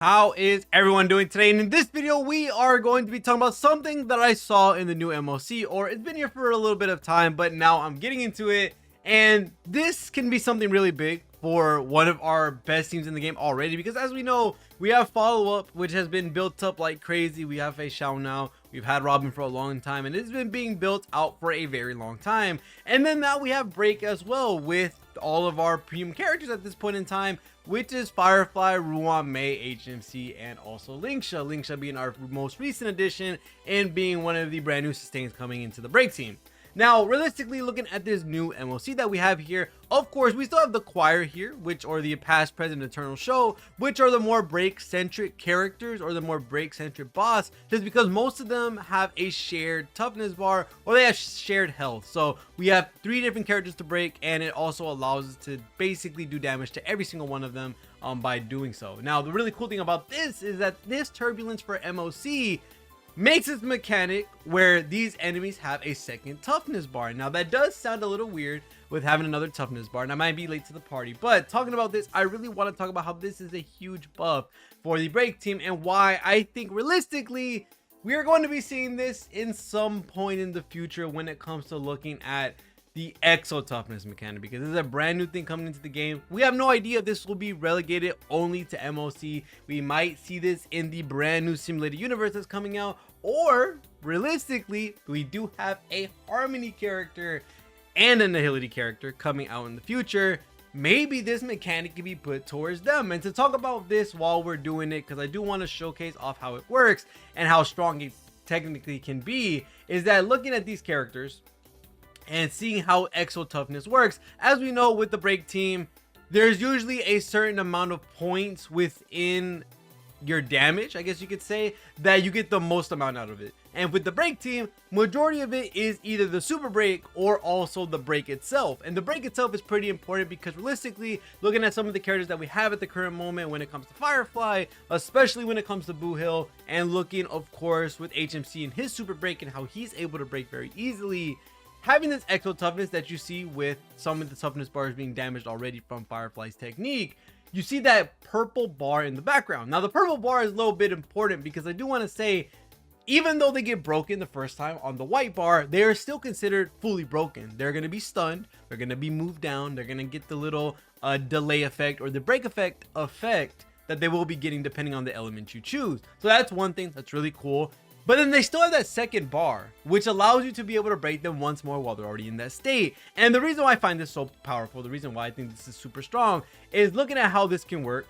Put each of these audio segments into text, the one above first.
How is everyone doing today? And in this video, we are going to be talking about something that I saw in the new MOC, or it's been here for a little bit of time, but now I'm getting into it. And this can be something really big for one of our best teams in the game already, because as we know, we have follow-up, which has been built up like crazy. We have Fei Xiao now. We've had Robin for a long time, and it's been being built out for a very long time. And then now we have Break as well, with all of our premium characters at this point in time, which is Firefly, Ruan, Mei, HMC, and also Linksha. Linksha being our most recent addition and being one of the brand new sustains coming into the Break team. Now, realistically, looking at this new MOC that we have here, of course, we still have the choir here, which are the past, present, eternal show, which are the more break-centric characters or the more break-centric boss, just because most of them have a shared toughness bar or they have shared health. So we have 3 different characters to break, and it also allows us to basically do damage to every single one of them by doing so. Now, the really cool thing about this is that this turbulence for MOC makes this mechanic where these enemies have a second toughness bar. Now that does sound a little weird with having another toughness bar, and I might be late to the party, but talking about this, I really want to talk about how this is a huge buff for the Break team and why I think realistically we are going to be seeing this in some point in the future when it comes to looking at the Exo-Toughness mechanic, because this is a brand new thing coming into the game. We have no idea if this will be relegated only to MOC. We might see this in the brand new simulated universe that's coming out, or realistically, we do have a Harmony character and a Nihility character coming out in the future. Maybe this mechanic can be put towards them. And to talk about this while we're doing it, because I do want to showcase off how it works and how strong it technically can be, is that looking at these characters and seeing how Exo-Toughness works, as we know with the Break team, there's usually a certain amount of points within your damage, I guess you could say, that you get the most amount out of it. And with the Break team, majority of it is either the super break or also the break itself. And the break itself is pretty important because realistically, looking at some of the characters that we have at the current moment when it comes to Firefly, especially when it comes to Boohill, and looking of course with HMC and his super break and how he's able to break very easily, having this Exo-Toughness that you see with some of the toughness bars being damaged already from Firefly's technique, you see that purple bar in the background. Now the purple bar is a little bit important because I do want to say, even though they get broken the first time on the white bar, they are still considered fully broken. They're going to be stunned, they're going to be moved down, they're going to get the little delay effect or the break effect that they will be getting depending on the element you choose. So that's one thing that's really cool. But then they still have that second bar, which allows you to be able to break them once more while they're already in that state. And the reason why I find this so powerful, the reason why I think this is super strong, is looking at how this can work,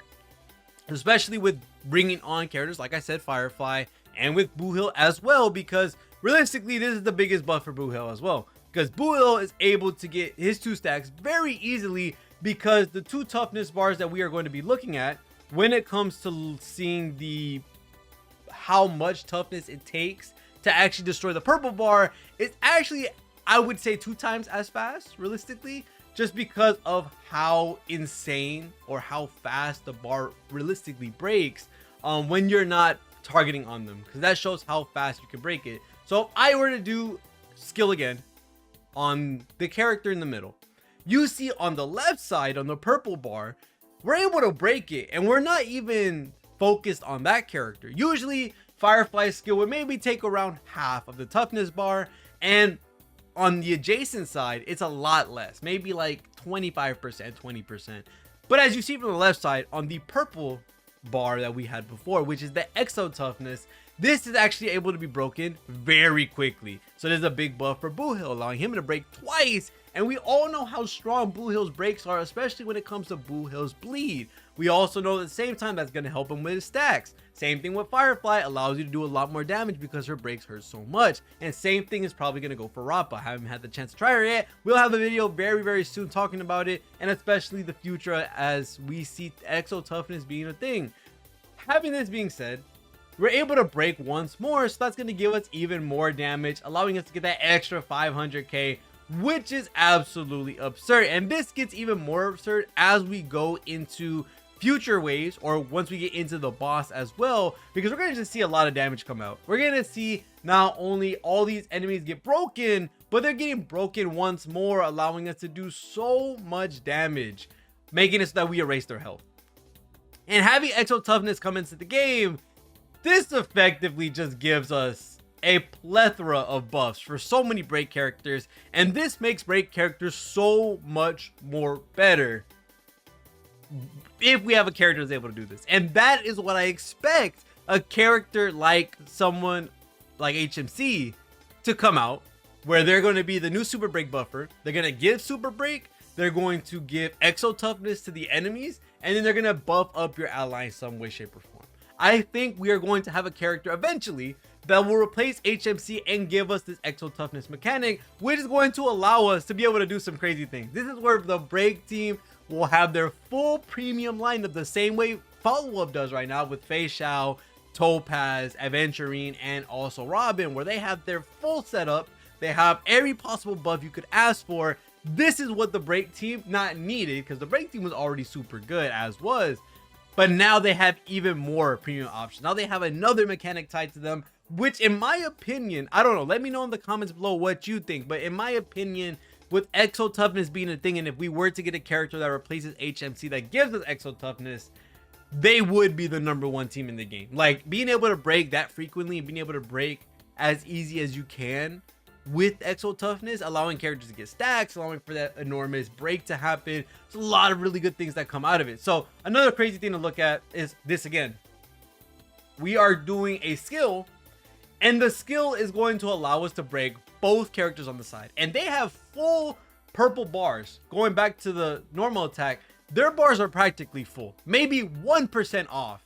especially with bringing on characters, like I said, Firefly, and with Boohill as well, because realistically, this is the biggest buff for Boohill as well. Because Boohill is able to get his 2 stacks very easily because the 2 toughness bars that we are going to be looking at when it comes to seeing the how much toughness it takes to actually destroy the purple bar is actually, I would say, 2 times as fast realistically, just because of how insane or how fast the bar realistically breaks when you're not targeting on them, because that shows how fast you can break it. So if I were to do skill again on the character in the middle, you see on the left side on the purple bar, we're able to break it, and we're not even focused on that character. Usually Firefly's skill would maybe take around half of the toughness bar, and on the adjacent side it's a lot less, maybe like 25%, 20%. But as you see from the left side on the purple bar that we had before, which is the Exo-Toughness, this is actually able to be broken very quickly. So there's a big buff for Boohill, allowing him to break twice. And we all know how strong Boohill's breaks are, especially when it comes to Boohill's bleed. We also know at the same time that's going to help him with his stacks. Same thing with Firefly, allows you to do a lot more damage because her breaks hurt so much. And same thing is probably going to go for Rappa. I haven't had the chance to try her yet. We'll have a video very soon talking about it, and especially the future as we see Exo-Toughness being a thing. Having this being said, we're able to break once more, so that's going to give us even more damage, allowing us to get that extra 500k, which is absolutely absurd. And this gets even more absurd as we go into future waves, or once we get into the boss as well, because we're going to just see a lot of damage come out. We're going to see not only all these enemies get broken, but they're getting broken once more, allowing us to do so much damage, making it so that we erase their health. And having Exo-Toughness come into the game, this effectively just gives us a plethora of buffs for so many break characters, and this makes break characters so much more better if we have a character that's able to do this. And that is what I expect a character like someone like HMC to come out, where they're going to be the new super break buffer. They're going to give super break, they're going to give Exo-Toughness to the enemies, and then they're going to buff up your ally in some way, shape, or form. I think we are going to have a character eventually that will replace HMC and give us this Exo-Toughness mechanic, which is going to allow us to be able to do some crazy things. This is where the break team will have their full premium lineup the same way Follow-Up does right now with Fei Xiao, Topaz, Aventurine, and also Robin, where they have their full setup. They have every possible buff you could ask for. This is what the break team not needed, because the break team was already super good as was, but now they have even more premium options. Now they have another mechanic tied to them, which in my opinion, I don't know, let me know in the comments below what you think, but in my opinion, with Exo-Toughness being a thing, and if we were to get a character that replaces HMC that gives us Exo-Toughness, they would be the #1 team in the game. Like, being able to break that frequently and being able to break as easy as you can with Exo-Toughness, allowing characters to get stacks, allowing for that enormous break to happen. There's a lot of really good things that come out of it. So another crazy thing to look at is this again. We are doing a skill, and the skill is going to allow us to break both characters on the side. And they have full purple bars. Going back to the normal attack, their bars are practically full, maybe 1% off.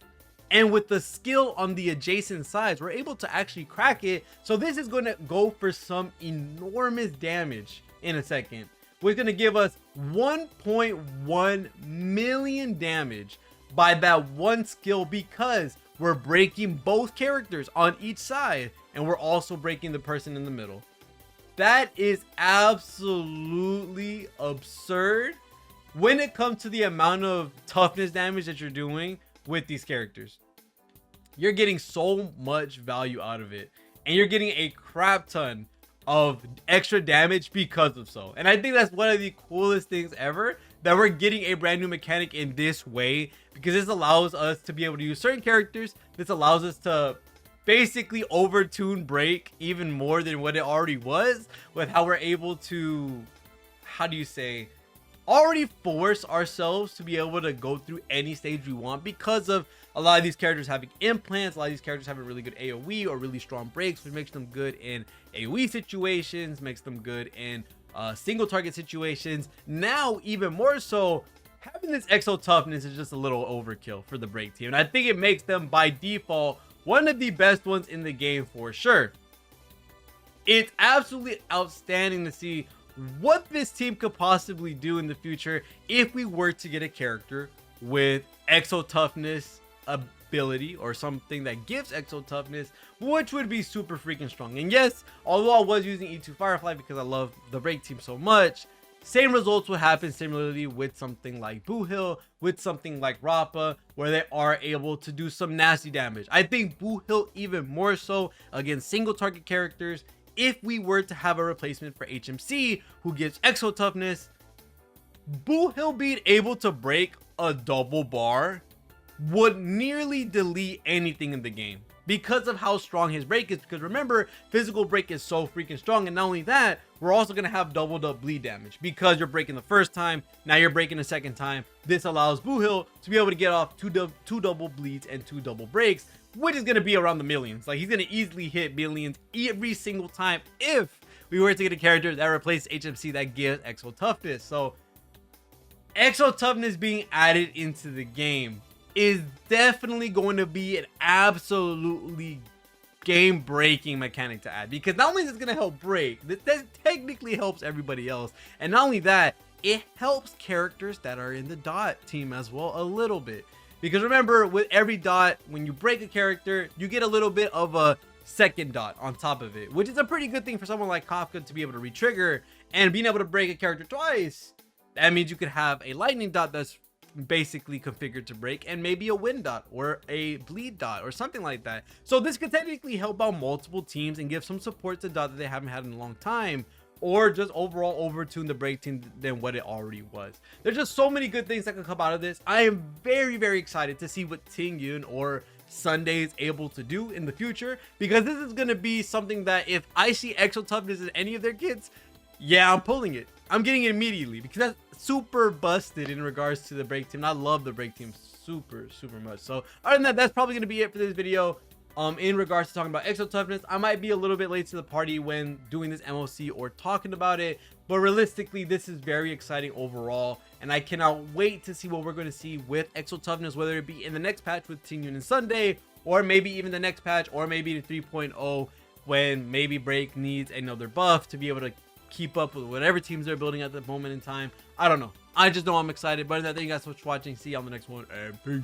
And with the skill on the adjacent sides, we're able to actually crack it. So this is going to go for some enormous damage in a second. We're going to give us 1.1 million damage by that one skill, because we're breaking both characters on each side, and we're also breaking the person in the middle. That is absolutely absurd when it comes to the amount of toughness damage that you're doing with these characters. You're getting so much value out of it, and you're getting a crap ton of extra damage because of so. And I think that's one of the coolest things ever, that we're getting a brand new mechanic in this way, because this allows us to be able to use certain characters. This allows us to basically overtune break even more than what it already was, with how we're able to, how do you say, already force ourselves to be able to go through any stage we want, because of a lot of these characters having implants, a lot of these characters having really good AoE or really strong breaks, which makes them good in AoE situations, makes them good in single target situations. Now even more so, having this Exo-Toughness is just a little overkill for the break team, and I think it makes them by default one of the best ones in the game for sure. It's absolutely outstanding to see what this team could possibly do in the future if we were to get a character with Exo-Toughness ability, or something that gives Exo-Toughness, which would be super freaking strong. And yes, although I was using E2 Firefly because I love the break team so much, same results would happen similarly with something like Boohill, with something like Rappa, where they are able to do some nasty damage. I think Boohill even more so against single target characters. If we were to have a replacement for HMC who gives Exo-Toughness, Boohill being able to break a double bar would nearly delete anything in the game, because of how strong his break is. Because remember, physical break is so freaking strong, and not only that, we're also going to have doubled up bleed damage, because you're breaking the first time, now you're breaking the second time. This allows Boohill to be able to get off two double bleeds and 2 double breaks, which is going to be around the millions. Like, he's going to easily hit millions every single time if we were to get a character that replaces HMC that gives Exo-Toughness. So Exo-Toughness being added into the game is definitely going to be an absolutely game-breaking mechanic to add, because not only is it going to help break, this technically helps everybody else, and not only that, it helps characters that are in the dot team as well a little bit. Because remember, with every dot, when you break a character, you get a little bit of a second dot on top of it, which is a pretty good thing for someone like Kafka to be able to retrigger. And being able to break a character twice, that means you could have a lightning dot that's basically configured to break, and maybe a wind dot or a bleed dot or something like that. So this could technically help out multiple teams and give some support to dot that they haven't had in a long time. or just overall overtune the break team than what it already was. There's just so many good things that could come out of this. I am very, very excited to see what Ting Yun or Sunday is able to do in the future, because this is going to be something that if I see Exo-Toughness in any of their kits, yeah, I'm pulling it. I'm getting it immediately because that's super busted in regards to the break team. I love the break team super much. So other than that, that's probably going to be it for this video. In regards to talking about Exo-Toughness, I might be a little bit late to the party when doing this MOC or talking about it, but realistically this is very exciting overall, and I cannot wait to see what we're going to see with Exo-Toughness, whether it be in the next patch with Ting Yun and Sunday, or maybe even the next patch, or maybe the 3.0 when maybe Break needs another buff to be able to keep up with whatever teams they're building at the moment in time. I don't know. I just know I'm excited. But thank you guys so much for watching. See you on the next one, and peace.